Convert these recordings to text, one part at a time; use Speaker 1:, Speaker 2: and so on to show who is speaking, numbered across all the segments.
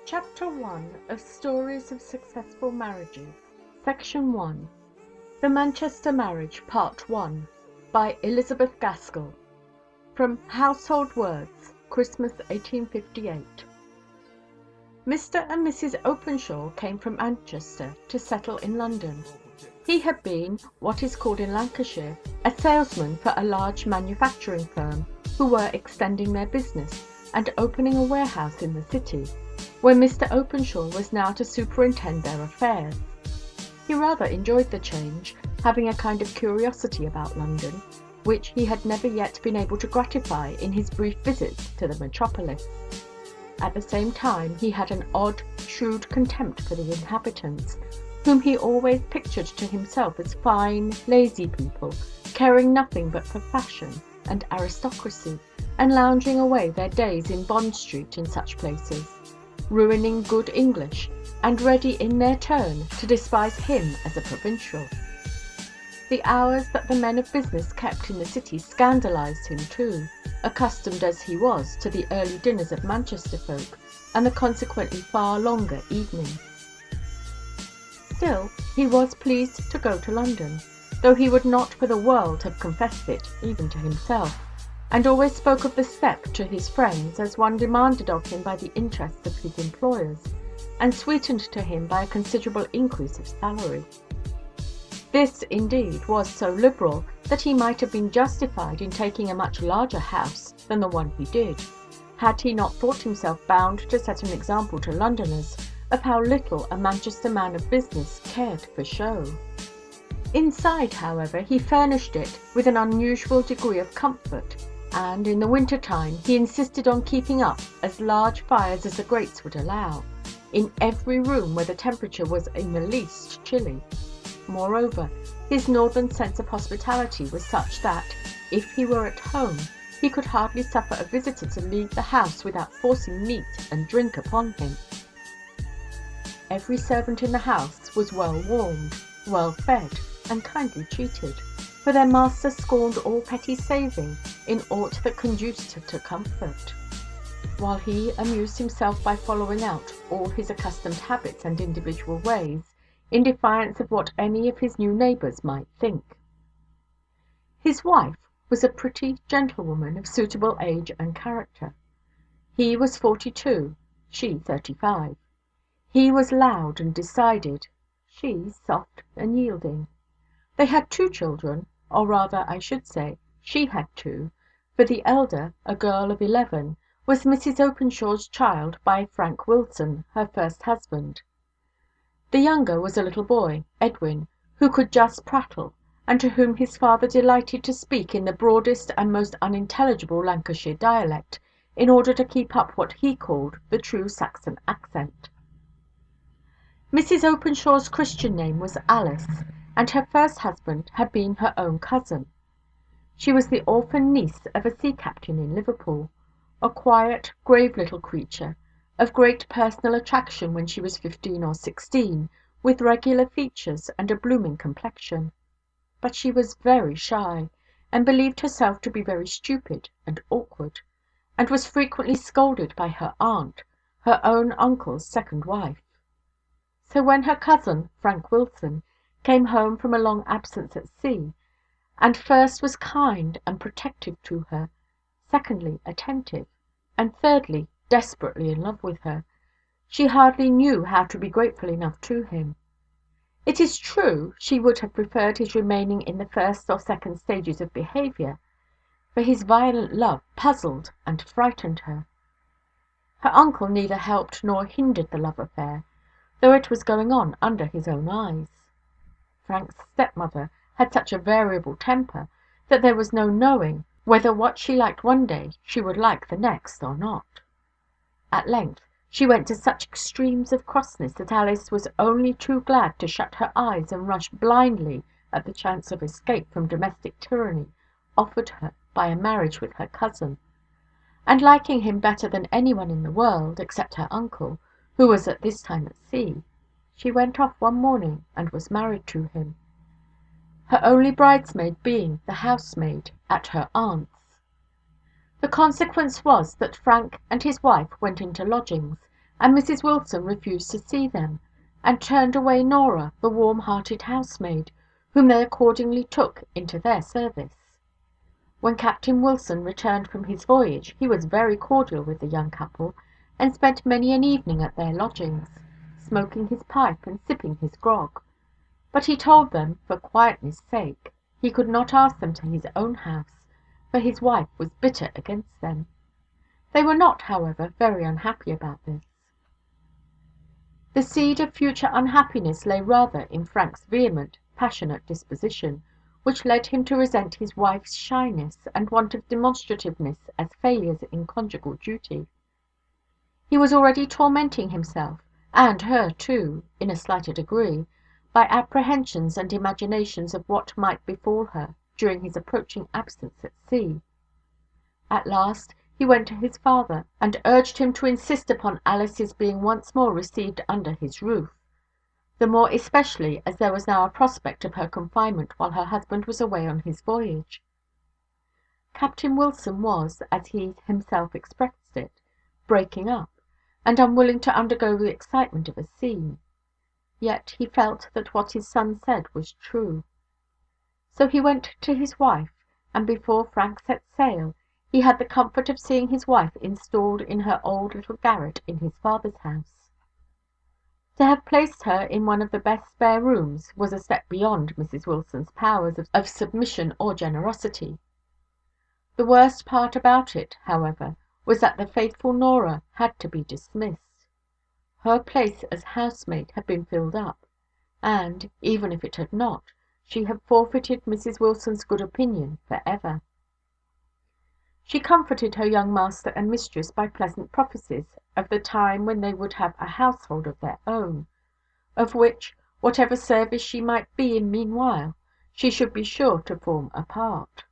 Speaker 1: Chapter 1 of Stories of Successful Marriages. Section 1. The Manchester Marriage, Part 1. By Elizabeth Gaskell. From Household Words, Christmas 1858. Mr. and Mrs. Openshaw came from Manchester to settle in London. He had been, what is called in Lancashire, a salesman for a large manufacturing firm, who were extending their business and opening a warehouse in the city, where Mr. Openshaw was now to superintend their affairs. He rather enjoyed the change, having a kind of curiosity about London, which he had never yet been able to gratify in his brief visits to the metropolis. At the same time he had an odd, shrewd contempt for the inhabitants, whom he always pictured to himself as fine, lazy people, caring nothing but for fashion and aristocracy, and lounging away their days in Bond Street and such places, ruining good English, and ready in their turn to despise him as a provincial. The hours that the men of business kept in the city scandalized him too, accustomed as he was to the early dinners of Manchester folk, and the consequently far longer evenings. Still, he was pleased to go to London, though he would not for the world have confessed it, even to himself, and always spoke of the step to his friends as one demanded of him by the interests of his employers, and sweetened to him by a considerable increase of salary. This, indeed, was so liberal that he might have been justified in taking a much larger house than the one he did, had he not thought himself bound to set an example to Londoners of how little a Manchester man of business cared for show. Inside, however, he furnished it with an unusual degree of comfort, and in the winter-time he insisted on keeping up as large fires as the grates would allow, in every room where the temperature was in the least chilly. Moreover, his northern sense of hospitality was such that, if he were at home, he could hardly suffer a visitor to leave the house without forcing meat and drink upon him. Every servant in the house was well warmed, well fed, and kindly treated, for their master scorned all petty saving in aught that conduced to comfort, while he amused himself by following out all his accustomed habits and individual ways, in defiance of what any of his new neighbours might think. His wife was a pretty gentlewoman of suitable age and character. He was 42, she 35. He was loud and decided, she soft and yielding. They had 2 children, or rather, I should say, she had 2, for the elder, a girl of 11, was Mrs. Openshaw's child by Frank Wilson, her first husband. The younger was a little boy, Edwin, who could just prattle, and to whom his father delighted to speak in the broadest and most unintelligible Lancashire dialect, in order to keep up what he called the true Saxon accent. Mrs. Openshaw's Christian name was Alice, and her first husband had been her own cousin. She was the orphan niece of a sea captain in Liverpool, a quiet, grave little creature, of great personal attraction when she was 15 or 16, with regular features and a blooming complexion. But she was very shy, and believed herself to be very stupid and awkward, and was frequently scolded by her aunt, her own uncle's second wife. So when her cousin, Frank Wilson, came home from a long absence at sea, and first was kind and protective to her, secondly attentive, and thirdly desperately in love with her, she hardly knew how to be grateful enough to him. It is true she would have preferred his remaining in the first or second stages of behaviour, for his violent love puzzled and frightened her. Her uncle neither helped nor hindered the love affair, though it was going on under his own eyes. Frank's stepmother had such a variable temper that there was no knowing whether what she liked one day she would like the next or not. At length she went to such extremes of crossness that Alice was only too glad to shut her eyes and rush blindly at the chance of escape from domestic tyranny offered her by a marriage with her cousin, and liking him better than anyone in the world, except her uncle, who was at this time at sea, she went off one morning and was married to him, her only bridesmaid being the housemaid at her aunt's. The consequence was that Frank and his wife went into lodgings, and Mrs. Wilson refused to see them, and turned away Nora, the warm-hearted housemaid, whom they accordingly took into their service. When Captain Wilson returned from his voyage he was very cordial with the young couple, and spent many an evening at their lodgings, smoking his pipe and sipping his grog. But he told them, for quietness' sake, he could not ask them to his own house, for his wife was bitter against them. They were not, however, very unhappy about this. The seed of future unhappiness lay rather in Frank's vehement, passionate disposition, which led him to resent his wife's shyness and want of demonstrativeness as failures in conjugal duty. He was already tormenting himself, and her too, in a slighter degree, by apprehensions and imaginations of what might befall her during his approaching absence at sea. At last he went to his father, and urged him to insist upon Alice's being once more received under his roof, the more especially as there was now a prospect of her confinement while her husband was away on his voyage. Captain Wilson was, as he himself expressed it, breaking up, and unwilling to undergo the excitement of a scene. Yet he felt that what his son said was true. So he went to his wife, and before Frank set sail, he had the comfort of seeing his wife installed in her old little garret in his father's house. To have placed her in one of the best spare rooms was a step beyond Mrs. Wilson's powers of submission or generosity. The worst part about it, however, was that the faithful Nora had to be dismissed. Her place as housemaid had been filled up, and, even if it had not, she had forfeited Mrs. Wilson's good opinion for ever. She comforted her young master and mistress by pleasant prophecies of the time when they would have a household of their own, of which, whatever service she might be in meanwhile, she should be sure to form a part.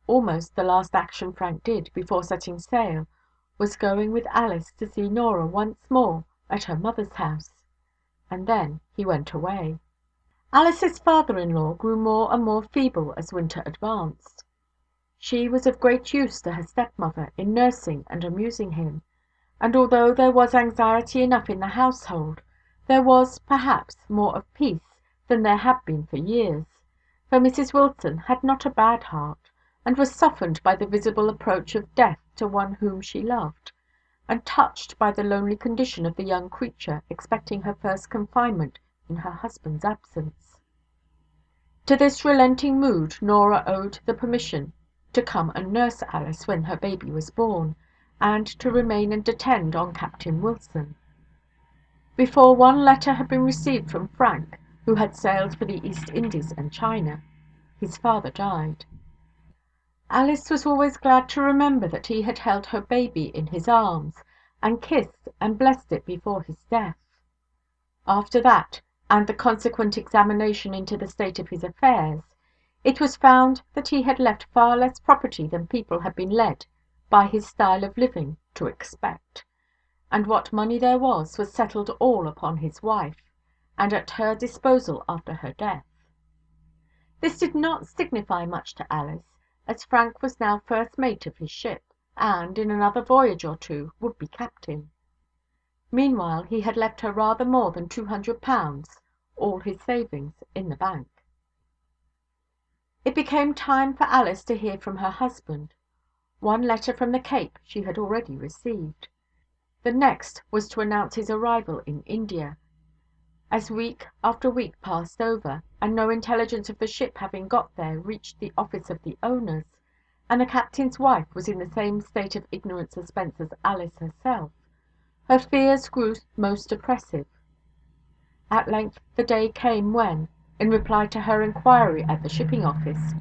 Speaker 1: Almost the last action Frank did, before setting sail, was going with Alice to see Nora once more at her mother's house, and then he went away. Alice's father-in-law grew more and more feeble as winter advanced. She was of great use to her stepmother in nursing and amusing him, and although there was anxiety enough in the household, there was, perhaps, more of peace than there had been for years, for Mrs. Wilson had not a bad heart, and was softened by the visible approach of death to one whom she loved, and touched by the lonely condition of the young creature expecting her first confinement in her husband's absence. To this relenting mood Nora owed the permission to come and nurse Alice when her baby was born, and to remain and attend on Captain Wilson. Before one letter had been received from Frank, who had sailed for the East Indies and China, his father died. Alice was always glad to remember that he had held her baby in his arms, and kissed and blessed it before his death. After that, and the consequent examination into the state of his affairs, it was found that he had left far less property than people had been led, by his style of living, to expect, and what money there was settled all upon his wife, and at her disposal after her death. This did not signify much to Alice, as Frank was now first mate of his ship, and, in another voyage or two, would be captain. Meanwhile he had left her rather more than £200, all his savings, in the bank. It became time for Alice to hear from her husband. One letter from the Cape she had already received. The next was to announce his arrival in India. As week after week passed over, and no intelligence of the ship having got there reached the office of the owners, and the captain's wife was in the same state of ignorant suspense as Alice herself, her fears grew most oppressive. At length the day came when, in reply to her inquiry at the shipping office,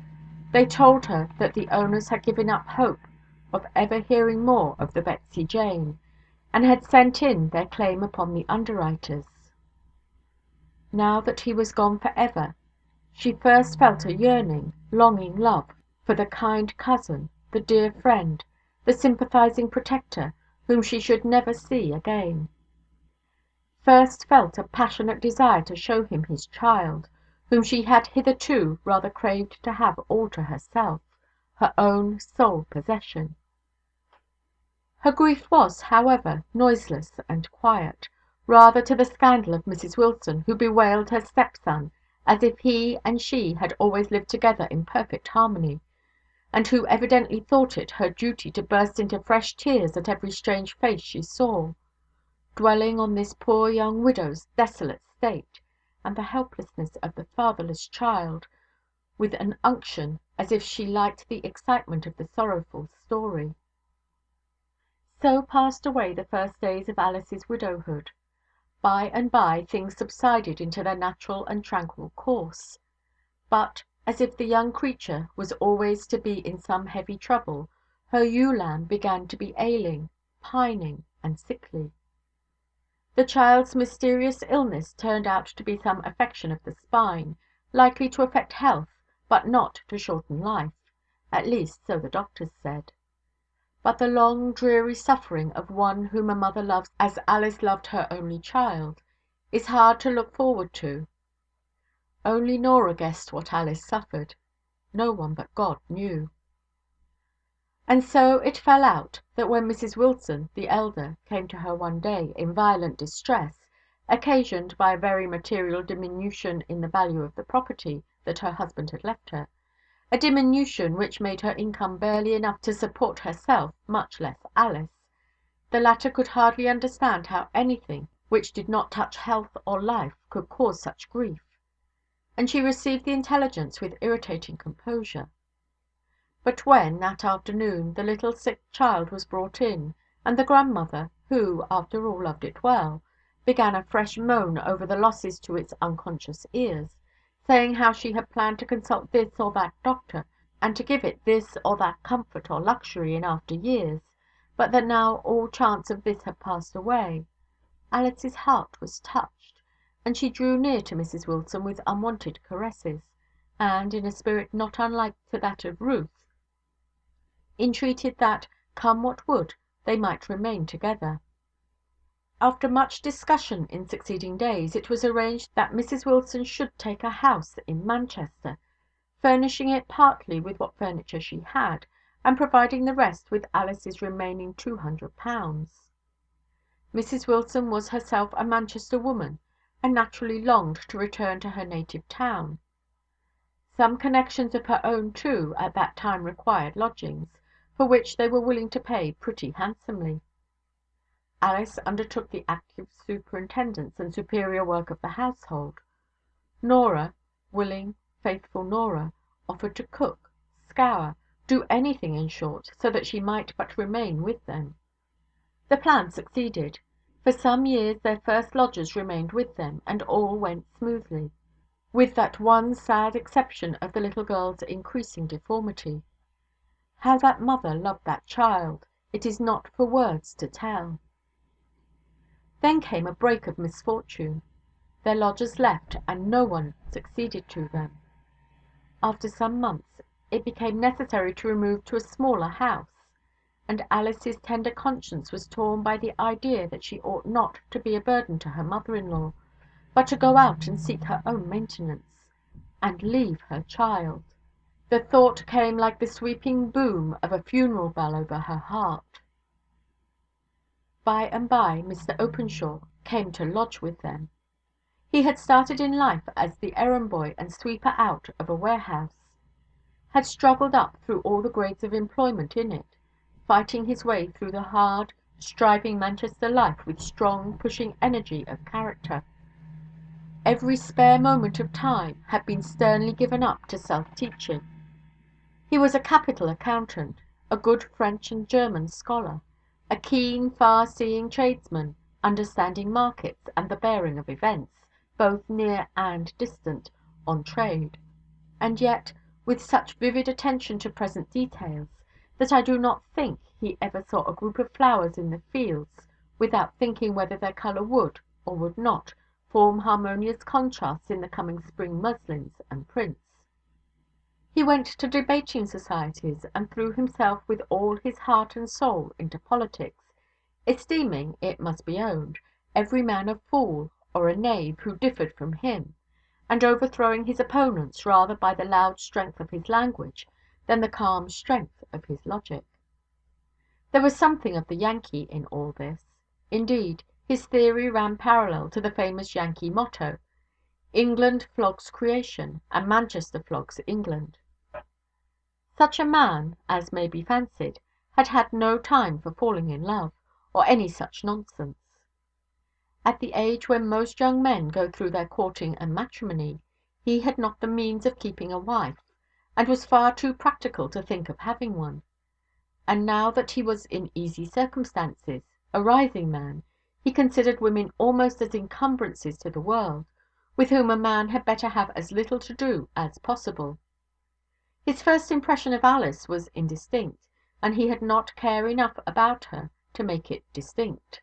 Speaker 1: they told her that the owners had given up hope of ever hearing more of the Betsy Jane, and had sent in their claim upon the underwriters. Now that he was gone for ever, she first felt a yearning, longing love for the kind cousin, the dear friend, the sympathizing protector, whom she should never see again. First felt a passionate desire to show him his child, whom she had hitherto rather craved to have all to herself, her own sole possession. Her grief was, however, noiseless and quiet, rather to the scandal of Mrs Wilson, who bewailed her stepson as if he and she had always lived together in perfect harmony, and who evidently thought it her duty to burst into fresh tears at every strange face she saw, dwelling on this poor young widow's desolate state, and the helplessness of the fatherless child, with an unction as if she liked the excitement of the sorrowful story. So passed away the first days of Alice's widowhood. By and by things subsided into their natural and tranquil course. But, as if the young creature was always to be in some heavy trouble, her ewe–lamb began to be ailing, pining, and sickly. The child's mysterious illness turned out to be some affection of the spine, likely to affect health, but not to shorten life. At least, so the doctors said. But the long dreary suffering of one whom a mother loves as Alice loved her only child, is hard to look forward to. Only Norah guessed what Alice suffered. No one but God knew. And so it fell out that when Mrs Wilson, the elder, came to her one day in violent distress, occasioned by a very material diminution in the value of the property that her husband had left her, a diminution which made her income barely enough to support herself, much less Alice, the latter could hardly understand how anything which did not touch health or life could cause such grief, and she received the intelligence with irritating composure. But when, that afternoon, the little sick child was brought in, and the grandmother, who, after all, loved it well, began a fresh moan over the losses to its unconscious ears, saying how she had planned to consult this or that doctor, and to give it this or that comfort or luxury in after years, but that now all chance of this had passed away, Alice's heart was touched, and she drew near to Mrs Wilson with unwonted caresses, and, in a spirit not unlike to that of Ruth, entreated that, come what would, they might remain together. After much discussion in succeeding days, it was arranged that Mrs Wilson should take a house in Manchester, furnishing it partly with what furniture she had, and providing the rest with Alice's remaining £200. Mrs Wilson was herself a Manchester woman, and naturally longed to return to her native town. Some connections of her own, too, at that time required lodgings, for which they were willing to pay pretty handsomely. Alice undertook the active superintendence and superior work of the household. Norah, willing, faithful Norah, offered to cook, scour, do anything in short, so that she might but remain with them. The plan succeeded. For some years their first lodgers remained with them, and all went smoothly, with that one sad exception of the little girl's increasing deformity. How that mother loved that child, it is not for words to tell. Then came a break of misfortune. Their lodgers left, and no one succeeded to them. After some months, it became necessary to remove to a smaller house, and Alice's tender conscience was torn by the idea that she ought not to be a burden to her mother-in-law, but to go out and seek her own maintenance, and leave her child. The thought came like the sweeping boom of a funeral bell over her heart. By and by Mr Openshaw came to lodge with them. He had started in life as the errand-boy and sweeper out of a warehouse, had struggled up through all the grades of employment in it, fighting his way through the hard, striving Manchester life with strong, pushing energy of character. Every spare moment of time had been sternly given up to self-teaching. He was a capital accountant, a good French and German scholar, a keen, far-seeing tradesman, understanding markets and the bearing of events, both near and distant, on trade, and yet with such vivid attention to present details, that I do not think he ever saw a group of flowers in the fields without thinking whether their colour would, or would not, form harmonious contrasts in the coming spring muslins and prints. He went to debating societies, and threw himself with all his heart and soul into politics, esteeming, it must be owned, every man a fool or a knave who differed from him, and overthrowing his opponents rather by the loud strength of his language than the calm strength of his logic. There was something of the Yankee in all this. Indeed, his theory ran parallel to the famous Yankee motto, "England flogs creation, and Manchester flogs England." Such a man, as may be fancied, had had no time for falling in love, or any such nonsense. At the age when most young men go through their courting and matrimony, he had not the means of keeping a wife, and was far too practical to think of having one. And now that he was in easy circumstances, a rising man, he considered women almost as encumbrances to the world, with whom a man had better have as little to do as possible. His first impression of Alice was indistinct, and he had not care enough about her to make it distinct.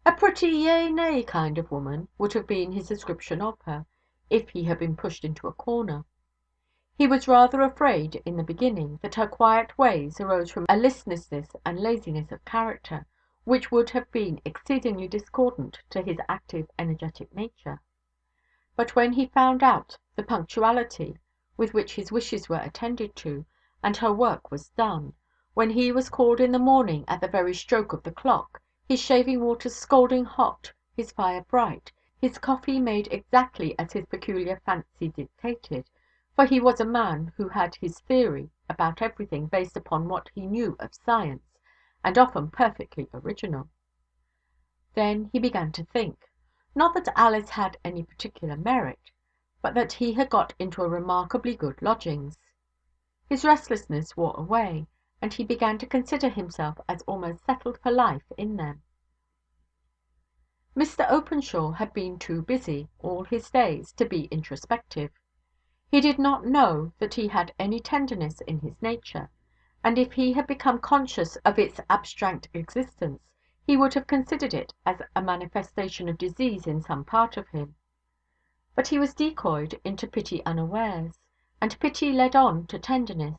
Speaker 1: A pretty yea nay kind of woman would have been his description of her, if he had been pushed into a corner. He was rather afraid, in the beginning, that her quiet ways arose from a listlessness and laziness of character, which would have been exceedingly discordant to his active, energetic nature. But when he found out the punctuality with which his wishes were attended to, and her work was done, when he was called in the morning at the very stroke of the clock, his shaving–water scalding hot, his fire bright, his coffee made exactly as his peculiar fancy dictated, for he was a man who had his theory about everything based upon what he knew of science, and often perfectly original. Then he began to think, not that Alice had any particular merit, but that he had got into a remarkably good lodgings. His restlessness wore away, and he began to consider himself as almost settled for life in them. Mr Openshaw had been too busy, all his days, to be introspective. He did not know that he had any tenderness in his nature, and if he had become conscious of its abstract existence, he would have considered it as a manifestation of disease in some part of him. But he was decoyed into pity unawares, and pity led on to tenderness.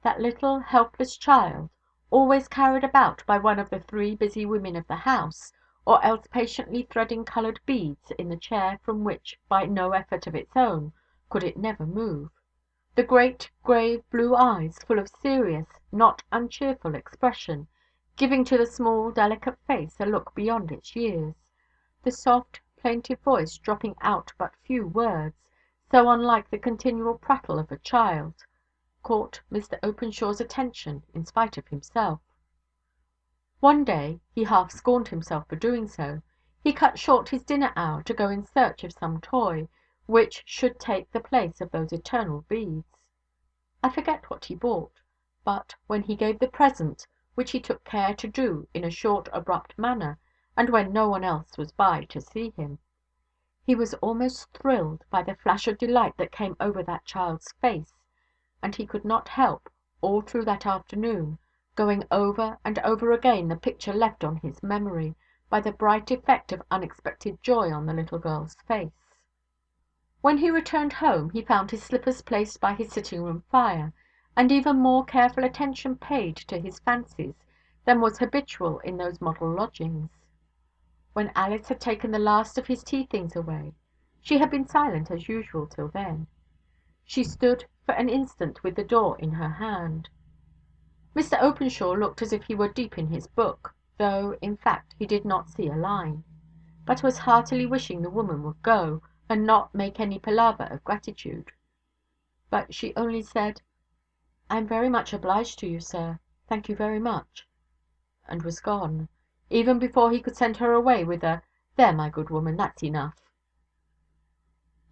Speaker 1: That little helpless child, always carried about by one of the three busy women of the house, or else patiently threading coloured beads in the chair from which, by no effort of its own, could it never move; the great grave blue eyes, full of serious, not uncheerful expression, giving to the small delicate face a look beyond its years; the soft plaintive voice dropping out but few words, so unlike the continual prattle of a child, caught Mr Openshaw's attention in spite of himself. One day, he half scorned himself for doing so, he cut short his dinner hour to go in search of some toy which should take the place of those eternal beads. I forget what he bought, but when he gave the present, which he took care to do in a short abrupt manner, and when no one else was by to see him, he was almost thrilled by the flash of delight that came over that child's face, and he could not help, all through that afternoon, going over and over again the picture left on his memory by the bright effect of unexpected joy on the little girl's face. When he returned home, he found his slippers placed by his sitting–room fire, and even more careful attention paid to his fancies than was habitual in those model lodgings. When Alice had taken the last of his tea–things away, she had been silent as usual till then. She stood for an instant with the door in her hand. Mr Openshaw looked as if he were deep in his book, though, in fact, he did not see a line, but was heartily wishing the woman would go, and not make any palaver of gratitude. But she only said, "I am very much obliged to you, sir. Thank you very much," and was gone, even before he could send her away with a "There, my good woman, that's enough."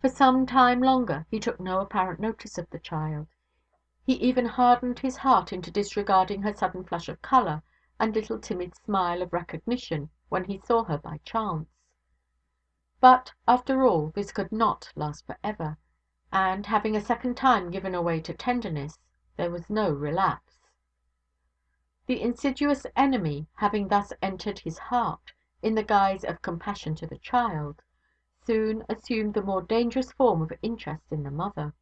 Speaker 1: For some time longer he took no apparent notice of the child. He even hardened his heart into disregarding her sudden flush of colour and little timid smile of recognition when he saw her by chance. But, after all, this could not last for ever, and, having a second time given way to tenderness, there was no relapse. The insidious enemy, having thus entered his heart, in the guise of compassion to the child, soon assumed the more dangerous form of interest in the mother.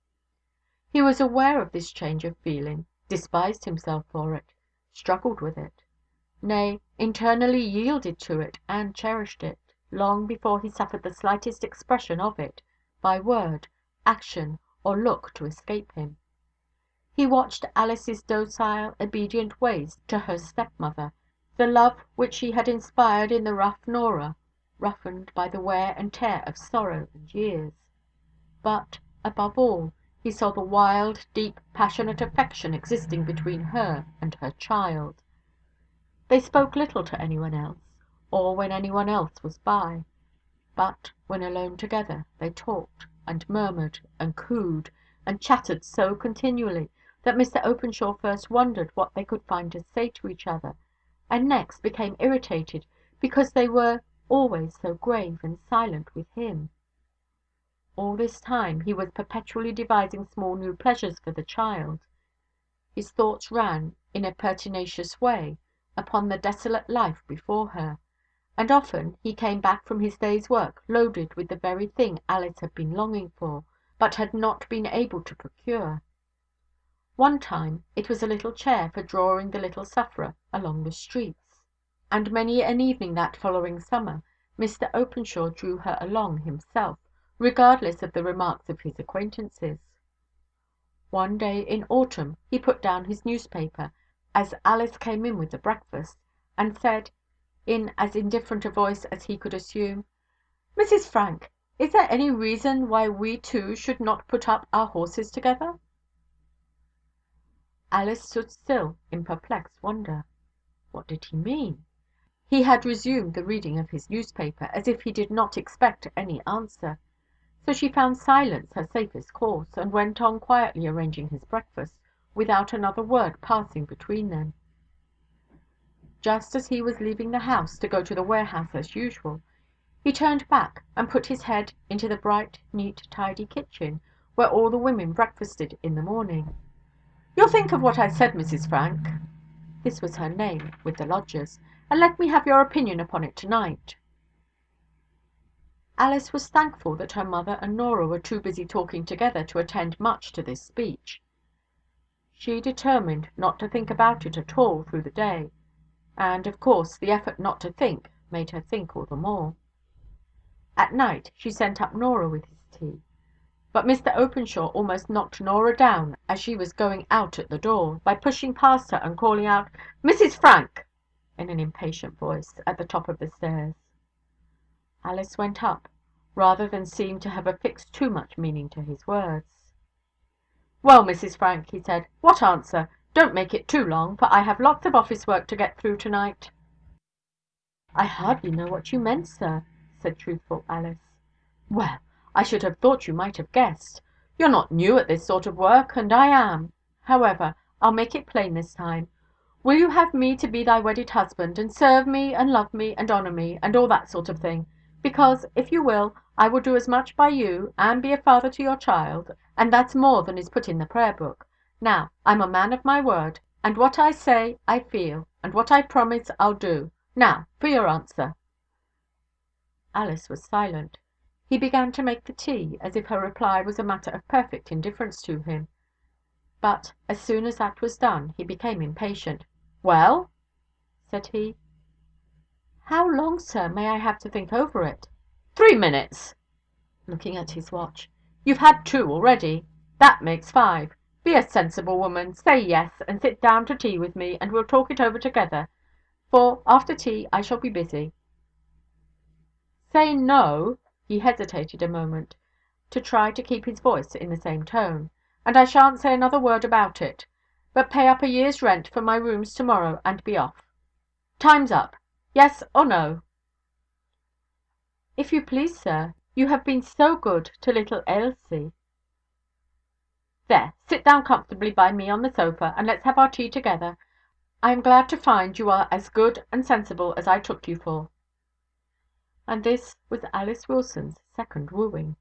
Speaker 1: He was aware of this change of feeling, despised himself for it, struggled with it, nay, internally yielded to it and cherished it, long before he suffered the slightest expression of it, by word, action, or look to escape him. He watched Alice's docile, obedient ways to her stepmother, the love which she had inspired in the rough Norah, roughened by the wear and tear of sorrow and years. But, above all, he saw the wild, deep, passionate affection existing between her and her child. They spoke little to anyone else, or when anyone else was by. But, when alone together, they talked, and murmured, and cooed, and chattered so continually that Mr Openshaw first wondered what they could find to say to each other, and next became irritated because they were always so grave and silent with him. All this time he was perpetually devising small new pleasures for the child. His thoughts ran, in a pertinacious way, upon the desolate life before her, and often he came back from his day's work loaded with the very thing Alice had been longing for, but had not been able to procure. One time it was a little chair for drawing the little sufferer along the streets, and many an evening that following summer Mr Openshaw drew her along himself, regardless of the remarks of his acquaintances. One day in autumn he put down his newspaper, as Alice came in with the breakfast, and said, in as indifferent a voice as he could assume, "Mrs Frank, is there any reason why we two should not put up our horses together?" Alice stood still in perplexed wonder. What did he mean? He had resumed the reading of his newspaper, as if he did not expect any answer. So she found silence her safest course, and went on quietly arranging his breakfast, without another word passing between them. Just as he was leaving the house to go to the warehouse as usual, he turned back and put his head into the bright, neat, tidy kitchen, where all the women breakfasted in the morning. "You'll think of what I said, Mrs Frank," this was her name with the lodgers, "and let me have your opinion upon it to-night." Alice was thankful that her mother and Norah were too busy talking together to attend much to this speech. She determined not to think about it at all through the day, and, of course, the effort not to think made her think all the more. At night she sent up Norah with his tea, but Mr Openshaw almost knocked Norah down as she was going out at the door, by pushing past her and calling out, "Mrs Frank!" in an impatient voice, at the top of the stairs. Alice went up, rather than seem to have affixed too much meaning to his words. "Well, Mrs Frank," he said, "what answer? Don't make it too long, for I have lots of office work to get through to-night." "I hardly know what you meant, sir," said truthful Alice. "Well, I should have thought you might have guessed. You're not new at this sort of work, and I am. However, I'll make it plain this time. Will you have me to be thy wedded husband, and serve me, and love me, and honour me, and all that sort of thing? Because, if you will, I will do as much by you, and be a father to your child, and that's more than is put in the prayer book. Now, I'm a man of my word, and what I say I feel, and what I promise I'll do. Now, for your answer." Alice was silent. He began to make the tea, as if her reply was a matter of perfect indifference to him. But, as soon as that was done, he became impatient. "Well?" said he. "How long, sir, may I have to think over it?" "3 minutes," looking at his watch. "You've had 2 already. That makes 5. Be a sensible woman, say yes, and sit down to tea with me, and we'll talk it over together, for after tea I shall be busy. Say no," he hesitated a moment, to try to keep his voice in the same tone, "and I shan't say another word about it, but pay up a year's rent for my rooms to-morrow, and be off. Time's up. Yes or no?" "If you please, sir, you have been so good to little Ailsie." "There, sit down comfortably by me on the sofa, and let's have our tea together. I am glad to find you are as good and sensible as I took you for." And this was Alice Wilson's second wooing.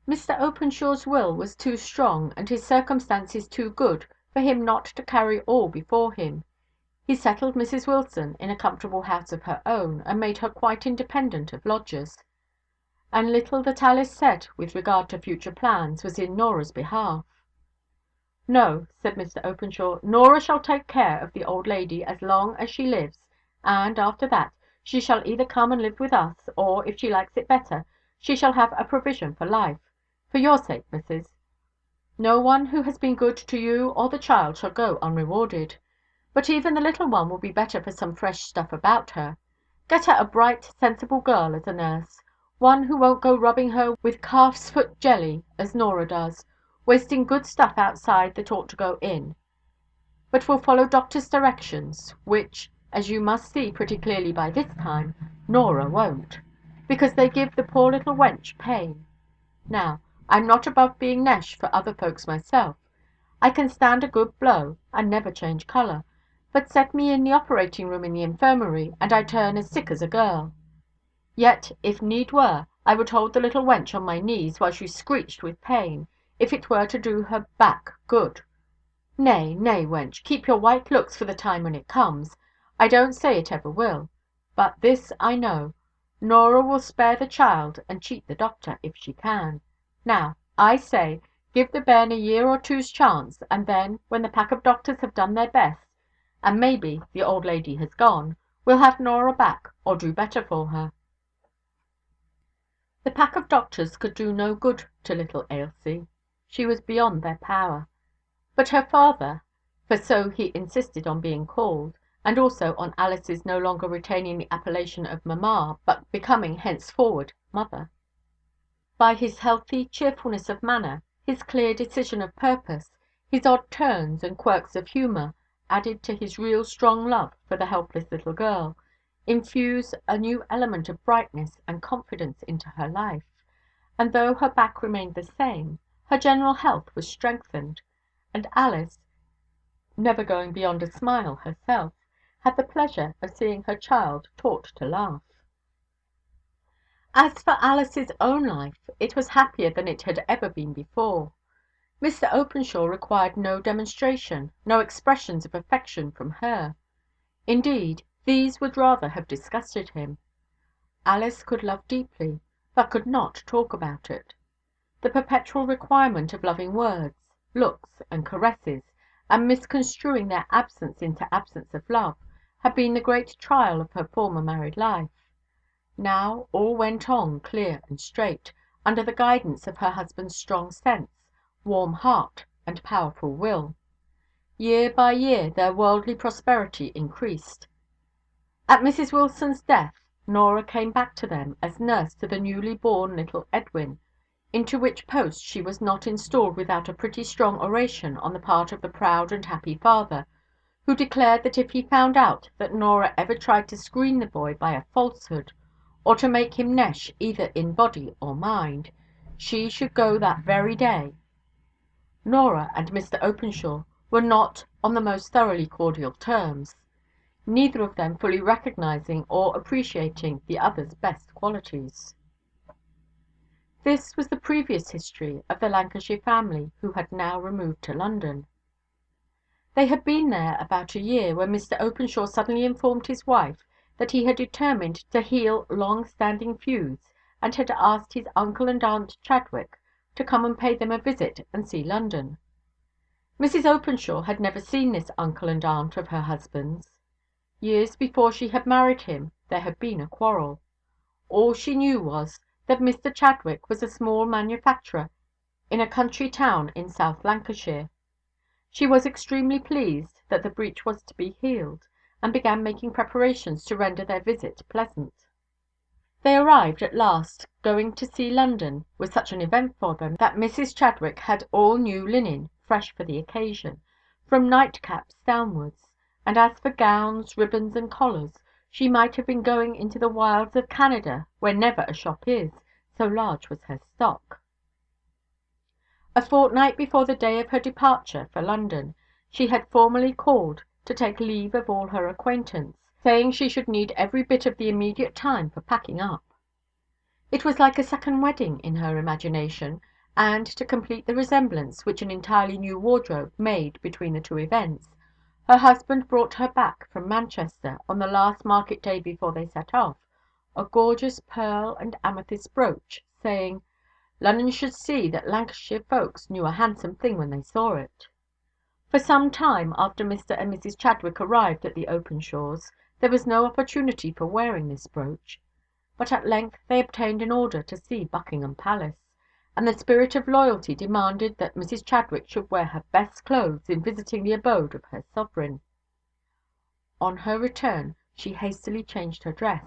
Speaker 1: Mr Openshaw's will was too strong, and his circumstances too good, for him not to carry all before him. He settled Mrs Wilson in a comfortable house of her own, and made her quite independent of lodgers. And little that Alice said with regard to future plans was in Norah's behalf. "No," said Mr Openshaw, "Norah shall take care of the old lady as long as she lives, and after that she shall either come and live with us, or, if she likes it better, she shall have a provision for life. For your sake, missus. No one who has been good to you or the child shall go unrewarded. But even the little one will be better for some fresh stuff about her. Get her a bright, sensible girl as a nurse. One who won't go rubbing her with calf's foot jelly, as Norah does, wasting good stuff outside that ought to go in, but will follow doctor's directions, which, as you must see pretty clearly by this time, Norah won't, because they give the poor little wench pain. Now, I'm not above being nesh for other folks myself. I can stand a good blow, and never change colour, but set me in the operating room in the infirmary, and I turn as sick as a girl. Yet, if need were, I would hold the little wench on my knees while she screeched with pain, if it were to do her back good. Nay, nay, wench, keep your white looks for the time when it comes. I don't say it ever will. But this I know, Norah will spare the child and cheat the doctor, if she can. Now, I say, give the bairn a year or two's chance, and then, when the pack of doctors have done their best, and maybe the old lady has gone, we'll have Norah back, or do better for her. The pack of doctors could do no good to little Ailsie. She was beyond their power. But her father, for so he insisted on being called, and also on Alice's no longer retaining the appellation of mamma, but becoming henceforward mother, by his healthy cheerfulness of manner, his clear decision of purpose, his odd turns and quirks of humour, added to his real strong love for the helpless little girl, infused a new element of brightness and confidence into her life, and though her back remained the same, her general health was strengthened, and Alice, never going beyond a smile herself, had the pleasure of seeing her child taught to laugh. As for Alice's own life, it was happier than it had ever been before. Mr Openshaw required no demonstration, no expressions of affection from her. Indeed, these would rather have disgusted him. Alice could love deeply, but could not talk about it. The perpetual requirement of loving words, looks, and caresses, and misconstruing their absence into absence of love, had been the great trial of her former married life. Now all went on clear and straight, under the guidance of her husband's strong sense, warm heart, and powerful will. Year by year their worldly prosperity increased. At Mrs Wilson's death, Norah came back to them as nurse to the newly born little Edwin, into which post she was not installed without a pretty strong oration on the part of the proud and happy father, who declared that if he found out that Norah ever tried to screen the boy by a falsehood, or to make him nesh either in body or mind, she should go that very day. Norah and Mr Openshaw were not on the most thoroughly cordial terms, neither of them fully recognising or appreciating the other's best qualities. This was the previous history of the Lancashire family who had now removed to London. They had been there about a year when Mr Openshaw suddenly informed his wife that he had determined to heal long-standing feuds, and had asked his uncle and aunt Chadwick to come and pay them a visit and see London. Mrs Openshaw had never seen this uncle and aunt of her husband's. Years before she had married him there had been a quarrel. All she knew was that Mr Chadwick was a small manufacturer in a country town in South Lancashire. She was extremely pleased that the breach was to be healed, and began making preparations to render their visit pleasant. They arrived at last. Going to see London was such an event for them that Mrs Chadwick had all new linen, fresh for the occasion, from nightcaps downwards, and as for gowns, ribbons, and collars, she might have been going into the wilds of Canada, where never a shop is, so large was her stock. A fortnight before the day of her departure for London, she had formally called to take leave of all her acquaintance, saying she should need every bit of the immediate time for packing up. It was like a second wedding in her imagination, and to complete the resemblance which an entirely new wardrobe made between the two events, her husband brought her back from Manchester on the last market day before they set off, a gorgeous pearl and amethyst brooch, saying, "London should see that Lancashire folks knew a handsome thing when they saw it." For some time after Mr and Mrs Chadwick arrived at the Openshaws, there was no opportunity for wearing this brooch, but at length they obtained an order to see Buckingham Palace, and the spirit of loyalty demanded that Mrs Chadwick should wear her best clothes in visiting the abode of her sovereign. On her return she hastily changed her dress,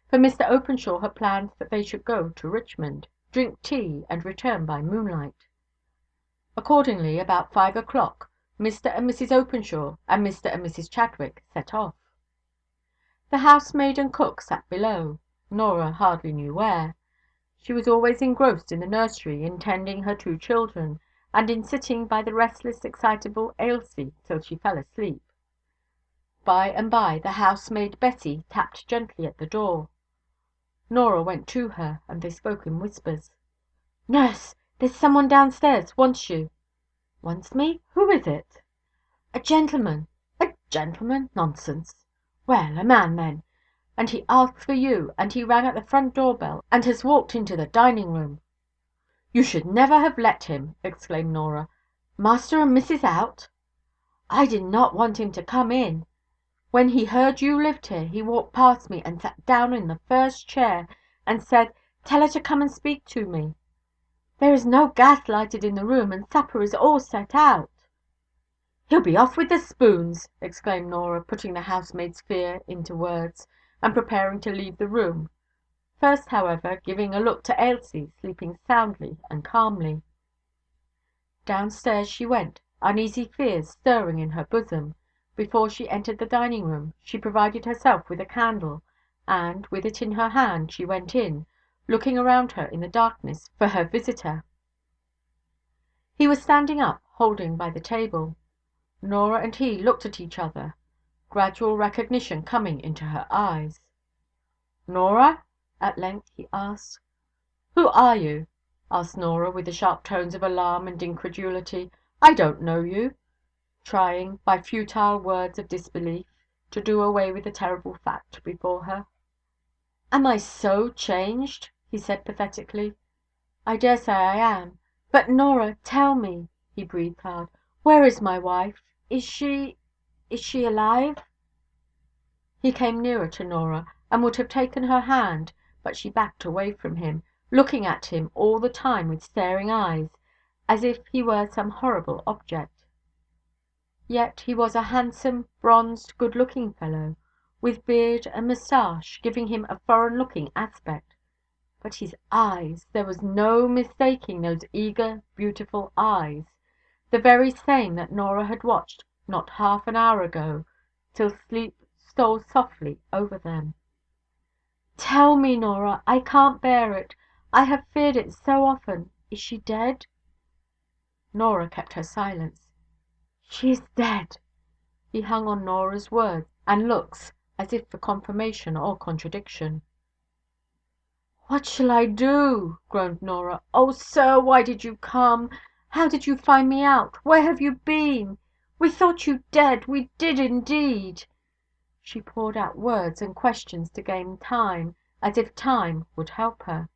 Speaker 1: for Mr Openshaw had planned that they should go to Richmond, drink tea, and return by moonlight. Accordingly, about 5 o'clock, Mr and Mrs Openshaw and Mr and Mrs Chadwick set off. The housemaid and cook sat below, Norah hardly knew where. She was always engrossed in the nursery in tending her 2 children, and in sitting by the restless, excitable Ailsie till she fell asleep. By and by the housemaid Betty tapped gently at the door. Norah went to her, and they spoke in whispers. "Nurse, there's someone downstairs wants you." "Wants me? Who is it?" "A gentleman." "A gentleman? Nonsense." "Well, a man, then. And he asks for you, and he rang at the front door bell, and has walked into the dining room." "You should never have let him," exclaimed Norah. "Master and Missus out?" "I did not want him to come in. When he heard you lived here, he walked past me and sat down in the first chair, and said, 'Tell her to come and speak to me.' There is no gas lighted in the room, and supper is all set out." "He'll be off with the spoons!" exclaimed Norah, putting the housemaid's fear into words, and preparing to leave the room, first, however, giving a look to Ailsie, sleeping soundly and calmly. Downstairs she went, uneasy fears stirring in her bosom. Before she entered the dining room, she provided herself with a candle, and, with it in her hand, she went in, looking around her in the darkness for her visitor. He was standing up, holding by the table. Norah and he looked at each other, gradual recognition coming into her eyes. "Norah?" at length he asked. "Who are you?" asked Norah, with the sharp tones of alarm and incredulity. "I don't know you," trying, by futile words of disbelief, to do away with the terrible fact before her. "Am I so changed?" he said pathetically. "I daresay I am. But, Norah, tell me," he breathed hard, "where is my wife? Is she alive?" He came nearer to Norah, and would have taken her hand, but she backed away from him, looking at him all the time with staring eyes, as if he were some horrible object. Yet he was a handsome, bronzed, good-looking fellow, with beard and moustache, giving him a foreign-looking aspect. But his eyes! There was no mistaking those eager, beautiful eyes, the very same that Norah had watched not half an hour ago, till sleep stole softly over them. "Tell me, Norah, I can't bear it. I have feared it so often. Is she dead?" Norah kept her silence. "She is dead." He hung on Norah's words and looks, as if for confirmation or contradiction. "What shall I do?" groaned Norah. "Oh, sir, why did you come? How did you find me out? Where have you been? We thought you dead, we did indeed." She poured out words and questions to gain time, as if time would help her.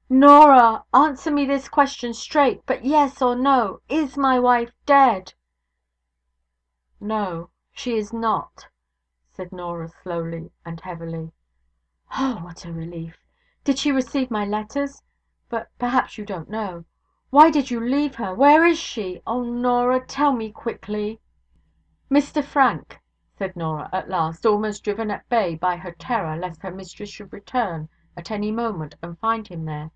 Speaker 1: "Norah, answer me this question straight, but yes or no. Is my wife dead?" "No, she is not," said Norah slowly and heavily. "Oh, what a relief! Did she receive my letters? But perhaps you don't know. Why did you leave her? Where is she? Oh, Norah, tell me quickly." "Mr Frank," said Norah at last, almost driven at bay by her terror lest her mistress should return at any moment and find him there,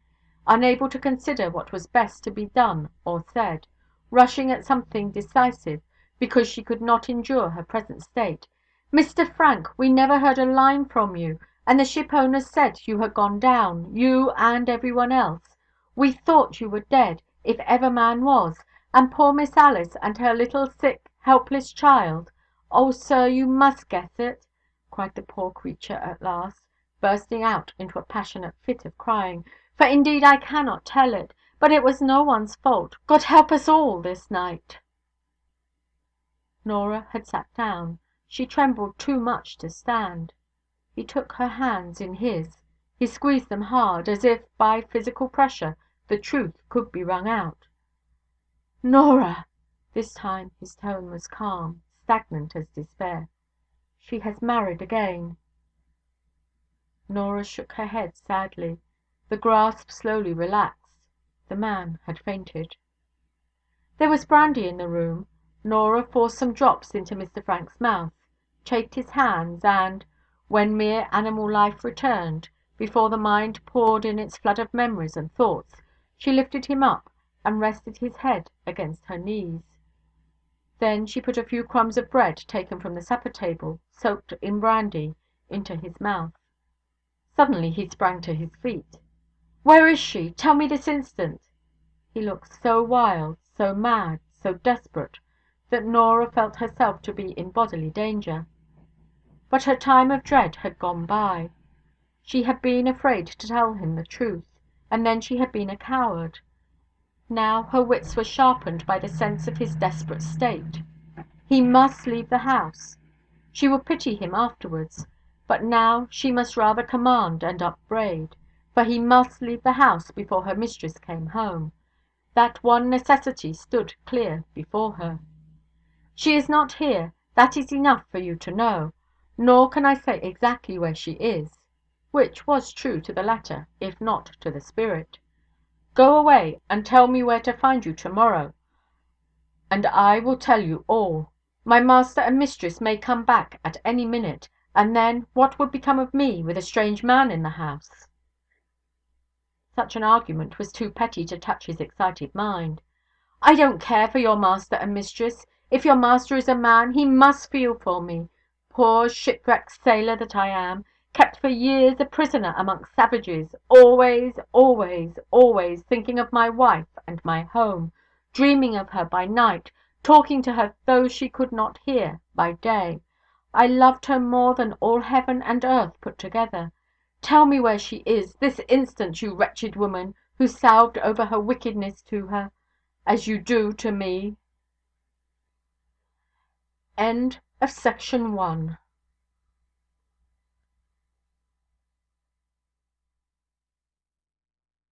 Speaker 1: unable to consider what was best to be done or said, rushing at something decisive, because she could not endure her present state. "Mr Frank, we never heard a line from you, and the ship-owners said you had gone down, you and every one else. We thought you were dead, if ever man was, and poor Miss Alice and her little sick, helpless child. Oh, sir, you must guess it," cried the poor creature at last, bursting out into a passionate fit of crying, "for indeed I cannot tell it. But it was no one's fault. God help us all this night." Norah had sat down. She trembled too much to stand. He took her hands in his. He squeezed them hard, as if, by physical pressure, the truth could be wrung out. "Norah!" This time his tone was calm, stagnant as despair. "She has married again." Norah shook her head sadly. The grasp slowly relaxed. The man had fainted. There was brandy in the room. Norah forced some drops into Mr Frank's mouth, chafed his hands, and, when mere animal life returned, before the mind poured in its flood of memories and thoughts, she lifted him up and rested his head against her knees. Then she put a few crumbs of bread taken from the supper-table, soaked in brandy, into his mouth. Suddenly he sprang to his feet. "Where is she? Tell me this instant!" He looked so wild, so mad, so desperate, that Norah felt herself to be in bodily danger. But her time of dread had gone by. She had been afraid to tell him the truth, and then she had been a coward. Now her wits were sharpened by the sense of his desperate state. He must leave the house. She would pity him afterwards, but now she must rather command and upbraid, for he must leave the house before her mistress came home. That one necessity stood clear before her. "She is not here. That is enough for you to know. Nor can I say exactly where she is," which was true to the letter, if not to the spirit. "Go away, and tell me where to find you to–morrow, and I will tell you all. My master and mistress may come back at any minute, and then what would become of me with a strange man in the house?" Such an argument was too petty to touch his excited mind. "I don't care for your master and mistress. If your master is a man, he must feel for me. Poor shipwrecked sailor that I am, kept for years a prisoner amongst savages, always, always, always thinking of my wife and my home, dreaming of her by night, talking to her though she could not hear, by day. I loved her more than all heaven and earth put together. Tell me where she is, this instant, you wretched woman, who salved over her wickedness to her, as you do to me." End of Section 1.